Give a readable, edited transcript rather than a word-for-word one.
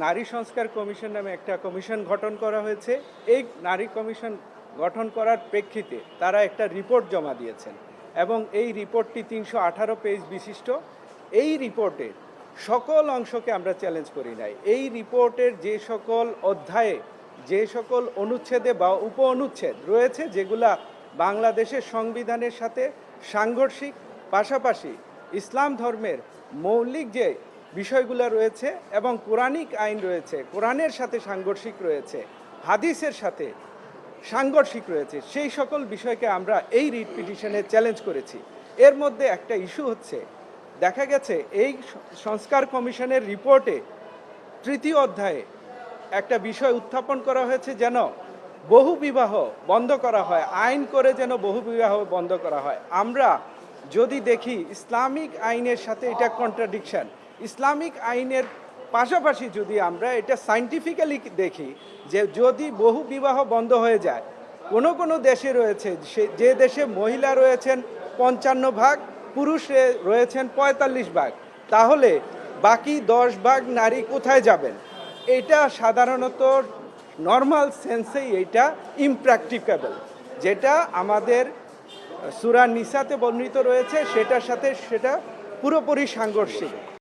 নারী সংস্কার কমিশন নামে একটা কমিশন গঠন করা হয়েছে। এই নারী কমিশন গঠন করার প্রেক্ষিতে তারা একটা রিপোর্ট জমা দিয়েছেন এবং এই রিপোর্টটি ৩১৮ পেজ বিশিষ্ট। এই রিপোর্টের সকল অংশকে আমরা চ্যালেঞ্জ করি নাই। এই রিপোর্টের যে সকল অধ্যায়ে যে সকল অনুচ্ছেদে বা উপ অনুচ্ছেদ রয়েছে যেগুলা বাংলাদেশের সংবিধানের সাথে সাংঘর্ষিক, পাশাপাশি ইসলাম ধর্মের মৌলিক যে বিষয়গুলো রয়েছে এবং কোরআনিক আইন রয়েছে, কোরআনের সাথে সাংঘর্ষিক রয়েছে, হাদিসের সাথে সাংঘর্ষিক রয়েছে, সেই সকল বিষয়কে আমরা এই রিট পিটিশনে চ্যালেঞ্জ করেছি। এর মধ্যে একটা ইস্যু হচ্ছে, দেখা গেছে এই সংস্কার কমিশনের রিপোর্টে তৃতীয় অধ্যায়ে একটা বিষয় উত্থাপন করা হয়েছে যেন বহুবিবাহ বন্ধ করা হয়, আইন করে যেন বহুবিবাহ বন্ধ করা হয়। আমরা যদি দেখি ইসলামিক আইনের সাথে এটা কন্ট্রাডিকশন। ইসলামিক আইনের পাশাপাশি যদি আমরা এটা সায়েন্টিফিক্যালি দেখি যে যদি বহু বিবাহ বন্ধ হয়ে যায়, কোনো দেশে রয়েছে যে দেশে মহিলা রয়েছেন ৫৫ ভাগ, পুরুষ রয়েছেন ৪৫ ভাগ, তাহলে বাকি ১০ ভাগ নারী কোথায় যাবেন? এটা সাধারণত নর্মাল সেন্সেই এটা ইমপ্র্যাকটিকেবল, যেটা আমাদের সূরা নিসাতে বর্ণিত রয়েছে সেটার সাথে সেটা পুরোপুরি সাংঘর্ষিক।